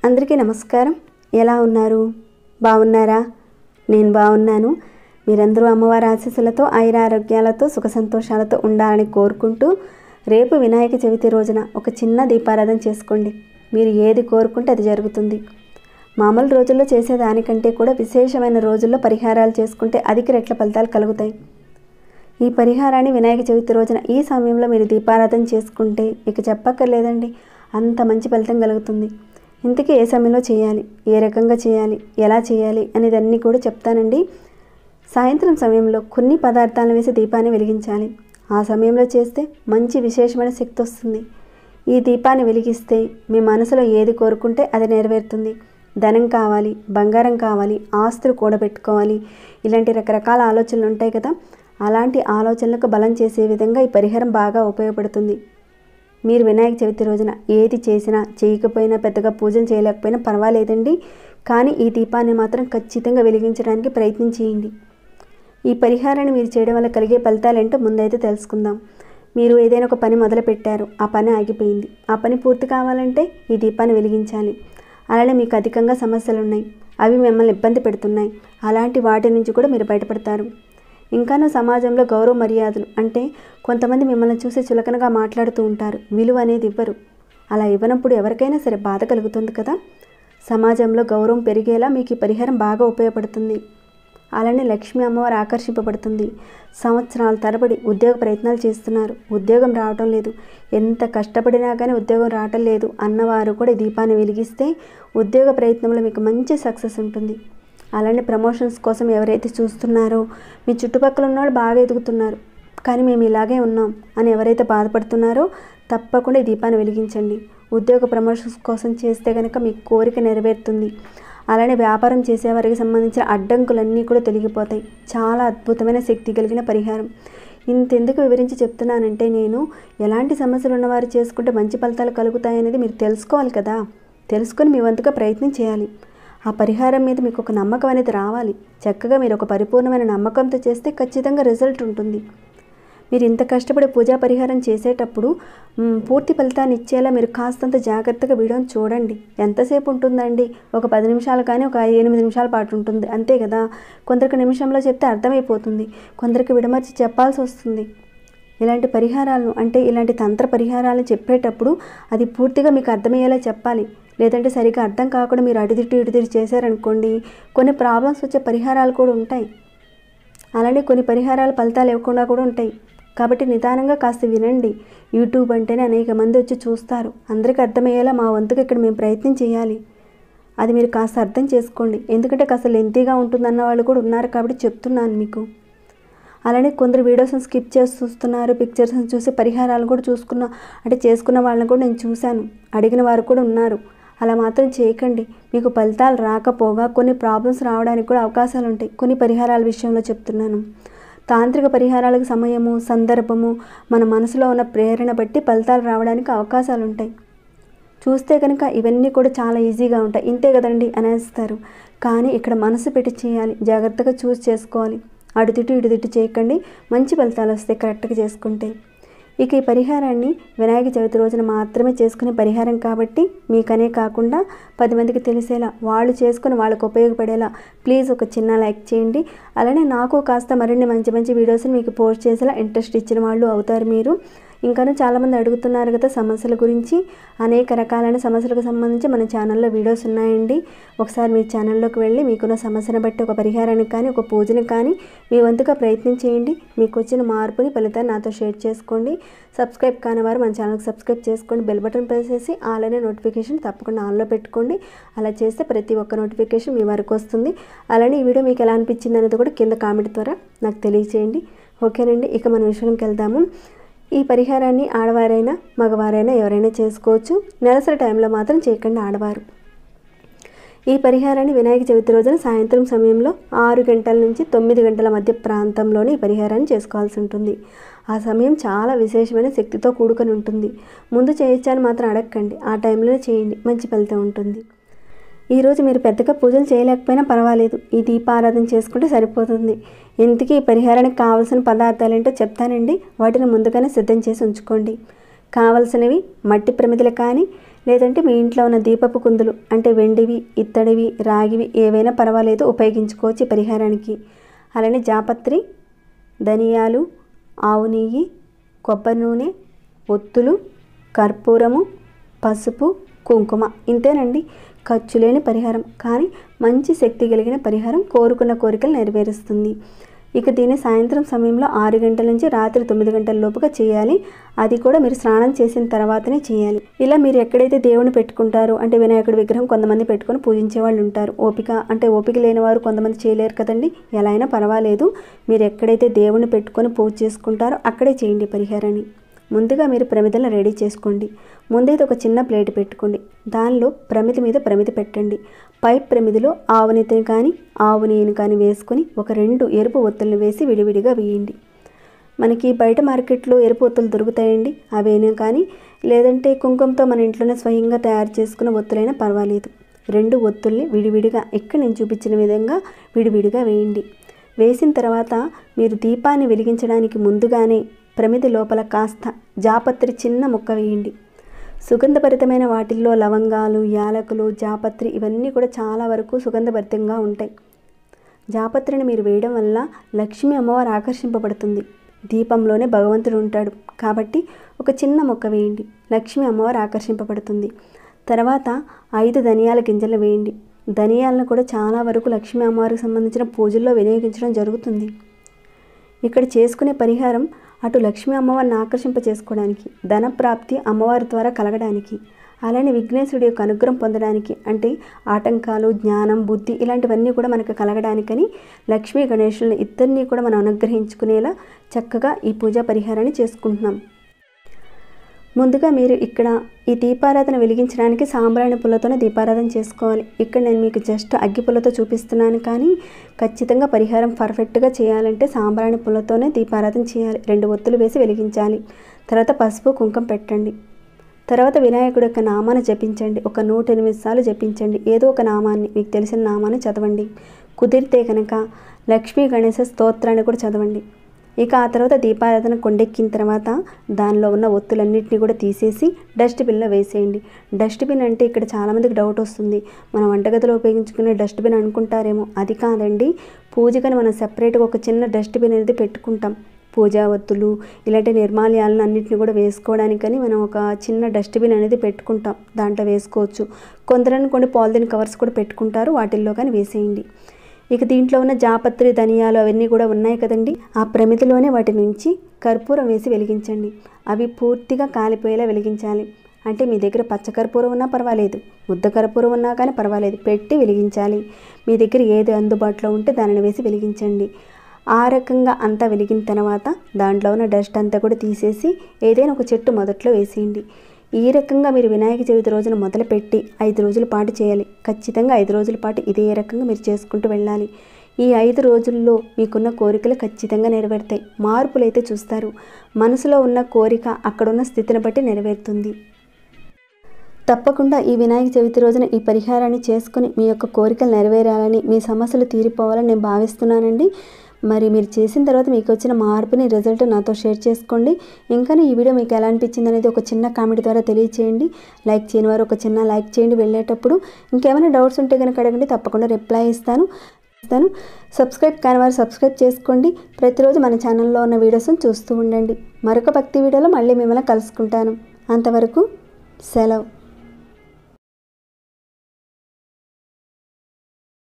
అందరికీ నమస్కారం. ఎలా ఉన్నారు? బాగున్నారా? నేను బాగున్నాను. మీరందరూ అమ్మవారి ఆశీస్సులతో ఆయురారోగ్యాలతో సుఖ సంతోషాలతో ఉండాలని కోరుకుంటూ రేపు వినాయక చవితి రోజున ఒక చిన్న దీపారాధన చేసుకోండి. మీరు ఏది కోరుకుంటే అది జరుగుతుంది. మామూలు రోజుల్లో చేసేదానికంటే కూడా విశేషమైన రోజుల్లో పరిహారాలు చేసుకుంటే అధిక రెట్ల ఫలితాలు కలుగుతాయి. ఈ పరిహారాన్ని వినాయక చవితి రోజున ఈ సమయంలో మీరు దీపారాధన చేసుకుంటే ఇక చెప్పక్కర్లేదండి, అంత మంచి ఫలితం కలుగుతుంది. ఇంతకీ ఏ సమయంలో చేయాలి, ఏ రకంగా చేయాలి, ఎలా చేయాలి అనేదన్నీ కూడా చెప్తానండి. సాయంత్రం సమయంలో కొన్ని పదార్థాలను వేసి దీపాన్ని వెలిగించాలి. ఆ సమయంలో చేస్తే మంచి విశేషమైన శక్తి వస్తుంది. ఈ దీపాన్ని వెలిగిస్తే మీ మనసులో ఏది కోరుకుంటే అది నెరవేరుతుంది. ధనం కావాలి, బంగారం కావాలి, ఆస్తులు కూడబెట్టుకోవాలి, ఇలాంటి రకరకాల ఆలోచనలు ఉంటాయి కదా, అలాంటి ఆలోచనలకు బలం చేసే విధంగా ఈ పరిహారం బాగా ఉపయోగపడుతుంది. మీరు వినాయక చవితి రోజున ఏది చేసినా చేయకపోయినా పెద్దగా పూజలు చేయలేకపోయినా పర్వాలేదండి, కానీ ఈ దీపాన్ని మాత్రం ఖచ్చితంగా వెలిగించడానికి ప్రయత్నం చేయండి. ఈ పరిహారాన్ని మీరు చేయడం వల్ల కలిగే ఫలితాలు ఏంటో ముందైతే తెలుసుకుందాం. మీరు ఏదైనా ఒక పని మొదలు పెట్టారు, ఆ పని ఆగిపోయింది, ఆ పని పూర్తి కావాలంటే ఈ దీపాన్ని వెలిగించాలి. అలానే మీకు అధికంగా సమస్యలు ఉన్నాయి, అవి మిమ్మల్ని ఇబ్బంది పెడుతున్నాయి, అలాంటి వాటి నుంచి కూడా మీరు బయటపడతారు. ఇంకానూ సమాజంలో గౌరవ మర్యాదలు అంటే కొంతమంది మిమ్మల్ని చూసి చులకనగా మాట్లాడుతూ ఉంటారు, విలువ అనేది ఇవ్వరు. అలా ఇవ్వనప్పుడు ఎవరికైనా సరే బాధ కలుగుతుంది కదా. సమాజంలో గౌరవం పెరిగేలా మీకు ఈ పరిహారం బాగా ఉపయోగపడుతుంది. అలానే లక్ష్మీ అమ్మవారు ఆకర్షింపబడుతుంది. సంవత్సరాల తరబడి ఉద్యోగ ప్రయత్నాలు చేస్తున్నారు, ఉద్యోగం రావటం లేదు, ఎంత కష్టపడినా కానీ ఉద్యోగం రావటం లేదు అన్నవారు కూడా దీపాన్ని వెలిగిస్తే ఉద్యోగ ప్రయత్నంలో మీకు మంచి సక్సెస్ ఉంటుంది. అలానే ప్రమోషన్స్ కోసం ఎవరైతే చూస్తున్నారో, మీ చుట్టుపక్కల ఉన్నవాళ్ళు బాగా ఎదుగుతున్నారు కానీ మేము ఇలాగే ఉన్నాం అని ఎవరైతే బాధపడుతున్నారో తప్పకుండా ఈ దీపాన్ని వెలిగించండి. ఉద్యోగ ప్రమోషన్స్ కోసం చేస్తే కనుక మీ కోరిక నెరవేరుతుంది. అలానే వ్యాపారం చేసేవారికి సంబంధించిన అడ్డంకులన్నీ కూడా తొలగిపోతాయి. చాలా అద్భుతమైన శక్తి కలిగిన పరిహారం. ఇంతెందుకు వివరించి చెప్తున్నానంటే, నేను ఎలాంటి సమస్యలు ఉన్నవారు చేసుకుంటే మంచి ఫలితాలు కలుగుతాయనేది మీరు తెలుసుకోవాలి కదా. తెలుసుకొని మీ వంతుగా ప్రయత్నం చేయాలి. ఆ పరిహారం మీద మీకు ఒక నమ్మకం అనేది రావాలి. చక్కగా మీరు ఒక పరిపూర్ణమైన నమ్మకంతో చేస్తే ఖచ్చితంగా రిజల్ట్ ఉంటుంది. మీరు ఇంత కష్టపడి పూజా పరిహారం చేసేటప్పుడు పూర్తి ఫలితాన్ని ఇచ్చేలా మీరు కాస్తంత జాగ్రత్తగా వీడియోని చూడండి. ఎంతసేపు ఉంటుందండి? ఒక 10 నిమిషాలు కానీ ఒక 8 నిమిషాల పాటు ఉంటుంది, అంతే కదా. కొందరికి నిమిషంలో చెప్తే అర్థమైపోతుంది, కొందరికి విడమర్చి చెప్పాల్సి వస్తుంది. ఇలాంటి పరిహారాలను అంటే ఇలాంటి తంత్ర పరిహారాలను చెప్పేటప్పుడు అది పూర్తిగా మీకు అర్థమయ్యేలా చెప్పాలి. లేదంటే సరిగ్గా అర్థం కాకుండా మీరు ఇటుదిరి చేశారనుకోండి, కొన్ని ప్రాబ్లమ్స్ వచ్చే పరిహారాలు కూడా ఉంటాయి. అలానే కొన్ని పరిహారాలు ఫలితాలు ఇవ్వకుండా కూడా ఉంటాయి. కాబట్టి నిదానంగా కాస్త వినండి. యూట్యూబ్ అంటేనే అనేక మంది వచ్చి చూస్తారు, అందరికీ అర్థమయ్యేలా మా వంతుగా ఇక్కడ మేము ప్రయత్నం చేయాలి. అది మీరు కాస్త అర్థం చేసుకోండి. ఎందుకంటే కాస్త లెంతీగా ఉంటుందన్న వాళ్ళు కూడా ఉన్నారు కాబట్టి చెప్తున్నాను మీకు. అలానే కొందరు వీడియోస్ని స్కిప్ చేసి చూస్తున్నారు, పిక్చర్స్ని చూసి పరిహారాలు కూడా చేసుకున్న వాళ్ళని కూడా నేను చూశాను, అడిగిన వారు కూడా ఉన్నారు. అలా మాత్రం చేయకండి. మీకు ఫలితాలు రాకపోగా కొన్ని ప్రాబ్లమ్స్ రావడానికి కూడా అవకాశాలు ఉంటాయి. కొన్ని పరిహారాల విషయంలో చెప్తున్నాను. తాంత్రిక పరిహారాలకు సమయము, సందర్భము, మన మనసులో ఉన్న ప్రేరణ బట్టి ఫలితాలు రావడానికి అవకాశాలు ఉంటాయి. చూస్తే కనుక ఇవన్నీ కూడా చాలా ఈజీగా ఉంటాయి, ఇంతే కదండి అనేస్తారు. కానీ ఇక్కడ మనసు పెట్టి చేయాలి, జాగ్రత్తగా చూసి చేసుకోవాలి. ఇటు చేయకండి, మంచి ఫలితాలు వస్తాయి కరెక్ట్గా చేసుకుంటే. ఇక ఈ పరిహారాన్ని వినాయక చవితి రోజున మాత్రమే చేసుకునే పరిహారం కాబట్టి మీకనే కాకుండా 10 మందికి తెలిసేలా, వాళ్ళు చేసుకుని వాళ్ళకు ఉపయోగపడేలా ప్లీజ్ ఒక చిన్న లైక్ చేయండి. అలానే నాకు కాస్త మరిన్ని మంచి వీడియోస్ని మీకు పోస్ట్ చేసేలా ఇంట్రెస్ట్ ఇచ్చిన వాళ్ళు అవుతారు మీరు. ఇంకాను చాలామంది అడుగుతున్నారు కదా సమస్యల గురించి. అనేక రకాలైన సమస్యలకు సంబంధించి మన ఛానల్లో వీడియోస్ ఉన్నాయండి. ఒకసారి మీ ఛానల్లోకి వెళ్ళి మీకున్న సమస్యను బట్టి ఒక పరిహారానికి కానీ ఒక పూజను కానీ మీ వంతుగా ప్రయత్నం చేయండి. మీకు వచ్చిన మార్పుని ఫలితాన్ని నాతో షేర్ చేసుకోండి. సబ్స్క్రైబ్ కాని వారు మన ఛానల్కి సబ్స్క్రైబ్ చేసుకోండి. బెల్ బటన్ ప్రెస్ చేసి ఆల్ అనే నోటిఫికేషన్ తప్పకుండా ఆన్లో పెట్టుకోండి. అలా చేస్తే ప్రతి ఒక్క నోటిఫికేషన్ మీ వరకు వస్తుంది. అలానే ఈ వీడియో మీకు ఎలా అనిపించింది అనేది కూడా కింద కామెంట్ ద్వారా నాకు తెలియచేయండి. ఓకేనండి, ఇక మన విషయంకి వెళ్దాము. ఈ పరిహారాన్ని ఆడవారైనా మగవారైనా ఎవరైనా చేసుకోవచ్చు. నెలసరి టైంలో మాత్రం చేయకండి ఆడవారు. ఈ పరిహారాన్ని వినాయక చవితి రోజున సాయంత్రం సమయంలో 6 గంటల నుంచి 9 గంటల మధ్య ప్రాంతంలోనే ఈ పరిహారాన్ని చేసుకోవాల్సి ఉంటుంది. ఆ సమయం చాలా విశేషమైన శక్తితో కూడుకొని ఉంటుంది. ముందు చేయొచ్చని మాత్రం అడగకండి, ఆ టైంలోనే చేయండి, మంచి ఫలితం ఉంటుంది. ఈరోజు మీరు పెద్దగా పూజలు చేయలేకపోయినా పర్వాలేదు, ఈ దీపారాధన చేసుకుంటే సరిపోతుంది. ఇంతకీ ఈ పరిహారానికి కావాల్సిన పదార్థాలు ఏంటో చెప్తానండి. వాటిని ముందుగానే సిద్ధం చేసి ఉంచుకోండి. కావలసినవి మట్టి ప్రమిదలు కానీ లేదంటే మీ ఇంట్లో ఉన్న దీపపు కుందులు అంటే వెండివి, ఇత్తడివి, రాగివి ఏవైనా పర్వాలేదు, ఉపయోగించుకోవచ్చు ఈ పరిహారానికి. అలానే జాపత్రి, ధనియాలు, ఆవు నెయ్యి, కొబ్బరి నూనె, ఒత్తులు, కర్పూరము, పసుపు, కుంకుమ. ఇంతేనండి. ఖర్చు లేని పరిహారం, కానీ మంచి శక్తి కలిగిన పరిహారం, కోరుకున్న కోరికలు నెరవేరుస్తుంది. ఇక దీన్ని సాయంత్రం సమయంలో 6 గంటల నుంచి రాత్రి 9 గంటల లోపుగా చేయాలి. అది కూడా మీరు స్నానం చేసిన తర్వాతనే చేయాలి. ఇలా మీరు ఎక్కడైతే దేవుని పెట్టుకుంటారో అంటే వినాయకుడి విగ్రహం కొంతమంది పెట్టుకొని పూజించే వాళ్ళు ఉంటారు. ఓపిక లేని వారు కొంతమంది చేయలేరు కదండి. ఎలా అయినా పర్వాలేదు, మీరు ఎక్కడైతే దేవుని పెట్టుకొని పూజ చేసుకుంటారో అక్కడే చేయండి పరిహారాన్ని. ముందుగా మీరు ప్రమిదలను రెడీ చేసుకోండి. ముందైతే ఒక చిన్న ప్లేట్ పెట్టుకోండి. దానిలో ప్రమిద మీద ప్రమిద పెట్టండి. పై ప్రమిదిలో ఆవు నెయ్యిని కానీ ఆవు నెయ్యిని కానీ వేసుకొని ఒక 2 ఎరుపు ఒత్తులను వేసి విడివిడిగా వేయండి. మనకి బయట మార్కెట్లో ఎరుపు ఒత్తులు దొరుకుతాయండి, అవైనా కానీ లేదంటే కుంకుమతో మన ఇంట్లోనే స్వయంగా తయారు చేసుకున్న ఒత్తులైనా పర్వాలేదు. 2 ఒత్తుల్ని విడివిడిగా ఇక్కడ నేను చూపించిన విధంగా విడివిడిగా వేయండి. వేసిన తర్వాత మీరు దీపాన్ని వెలిగించడానికి ముందుగానే ప్రమిది లోపల కాస్త జాపత్రి చిన్న ముక్క వేయండి. సుగంధభరితమైన వాటిల్లో లవంగాలు, యాలకులు, జాపత్రి ఇవన్నీ కూడా చాలా వరకు సుగంధభరితంగా ఉంటాయి. జాపత్రిని మీరు వేయడం వల్ల లక్ష్మీ అమ్మవారు ఆకర్షింపబడుతుంది. దీపంలోనే భగవంతుడు ఉంటాడు కాబట్టి ఒక చిన్న మొక్క వేయండి, లక్ష్మీ అమ్మవారు ఆకర్షింపబడుతుంది. తర్వాత 5 ధనియాల గింజలు వేయండి. ధనియాలను కూడా చాలా వరకు లక్ష్మీ అమ్మవారికి సంబంధించిన పూజల్లో వినియోగించడం జరుగుతుంది. ఇక్కడ చేసుకునే పరిహారం అటు లక్ష్మీ అమ్మవారిని ఆకర్షింప చేసుకోవడానికి, ధనప్రాప్తి అమ్మవారి ద్వారా కలగడానికి, అలానే విఘ్నేశ్వరుడి యొక్క అనుగ్రహం పొందడానికి, అంటే ఆటంకాలు, జ్ఞానం, బుద్ధి ఇలాంటివన్నీ కూడా మనకు కలగడానికని లక్ష్మీ గణేశులను ఇద్దరినీ కూడా మనం అనుగ్రహించుకునేలా చక్కగా ఈ పూజా పరిహారాన్ని చేసుకుంటున్నాం. ముందుగా మీరు ఇక్కడ ఈ దీపారాధన వెలిగించడానికి సాంబ్రాణి పుల్లతోనే దీపారాధన చేసుకోవాలి. ఇక్కడ నేను మీకు జస్ట్ అగ్గి పుల్లతో చూపిస్తున్నాను, కానీ ఖచ్చితంగా పరిహారం పర్ఫెక్ట్గా చేయాలంటే సాంబ్రాణి పుల్లతోనే దీపారాధన చేయాలి. 2 ఒత్తులు వేసి వెలిగించాలి. తర్వాత పసుపు, కుంకుమ పెట్టండి. తర్వాత వినాయకుడి యొక్క నామాన్ని జపించండి. ఒక 108 సార్లు జపించండి. ఏదో ఒక నామాన్ని, మీకు తెలిసిన నామాన్ని చదవండి. కుదిరితే కనుక లక్ష్మీ గణేశ స్తోత్రాన్ని కూడా చదవండి. ఇక ఆ తర్వాత దీపారాధన కొండెక్కిన తర్వాత దానిలో ఉన్న ఒత్తులన్నింటినీ కూడా తీసేసి డస్ట్బిన్లో వేసేయండి. డస్ట్బిన్ అంటే ఇక్కడ చాలామందికి డౌట్ వస్తుంది, మనం వంటగదిలో ఉపయోగించుకునే డస్ట్బిన్ అనుకుంటారేమో. అది కాదండి. పూజకని మనం సెపరేట్గా ఒక చిన్న డస్ట్బిన్ అనేది పెట్టుకుంటాం. పూజా ఒత్తులు ఇలాంటి నిర్మాల్యాలను అన్నింటినీ కూడా వేసుకోవడానికని మనం ఒక చిన్న డస్ట్బిన్ అనేది పెట్టుకుంటాం. దాంట్లో వేసుకోవచ్చు. కొందరని కొన్ని పాలిథిన్ కవర్స్ కూడా పెట్టుకుంటారు, వాటిల్లో కానీ వేసేయండి. ఇక దీంట్లో ఉన్న జాపత్రి, ధనియాలు అవన్నీ కూడా ఉన్నాయి కదండి, ఆ ప్రమిదిలోనే వాటి నుంచి కర్పూరం వేసి వెలిగించండి. అవి పూర్తిగా కాలిపోయేలా వెలిగించాలి. అంటే మీ దగ్గర పచ్చ కర్పూరం ఉన్నా పర్వాలేదు, ముద్ద కర్పూరం ఉన్నా కానీ పర్వాలేదు, పెట్టి వెలిగించాలి. మీ దగ్గర ఏది అందుబాటులో ఉంటే దానిని వేసి వెలిగించండి. ఆ రకంగా అంతా వెలిగిన తర్వాత దాంట్లో ఉన్న డస్ట్ అంతా కూడా తీసేసి ఏదైనా ఒక చెట్టు మొదట్లో వేసేయండి. ఈ రకంగా మీరు వినాయక చవితి రోజున మొదలుపెట్టి 5 రోజుల పాటు చేయాలి. ఖచ్చితంగా 5 రోజుల పాటు ఇదే రకంగా మీరు చేసుకుంటూ వెళ్ళాలి. ఈ 5 రోజుల్లో మీకున్న కోరికలు ఖచ్చితంగా నెరవేరుతాయి. మార్పులు అయితే చూస్తారు. మనసులో ఉన్న కోరిక అక్కడున్న స్థితిని బట్టి నెరవేరుతుంది. తప్పకుండా ఈ వినాయక చవితి రోజున ఈ పరిహారాన్ని చేసుకుని మీ యొక్క కోరికలు నెరవేరాలని, మీ సమస్యలు తీరిపోవాలని నేను భావిస్తున్నానండి. మరి మీరు చేసిన తర్వాత మీకు వచ్చిన మార్పుని, రిజల్ట్ నాతో షేర్ చేసుకోండి. ఇంకా ఈ వీడియో మీకు ఎలా అనిపించింది అనేది ఒక చిన్న కామెంట్ ద్వారా తెలియచేయండి. లైక్ చేయని వారు ఒక చిన్న లైక్ చేయండి వెళ్ళేటప్పుడు. ఇంకేమైనా డౌట్స్ ఉంటే కనుక అడగండి, తప్పకుండా రిప్లై ఇస్తాను. సబ్స్క్రైబ్ కాని వారు సబ్స్క్రైబ్ చేసుకోండి. ప్రతిరోజు మన ఛానల్లో ఉన్న వీడియోస్ని చూస్తూ ఉండండి. మరొక భక్తి వీడియోలో మళ్ళీ మిమ్మల్ని కలుసుకుంటాను. అంతవరకు సెలవు.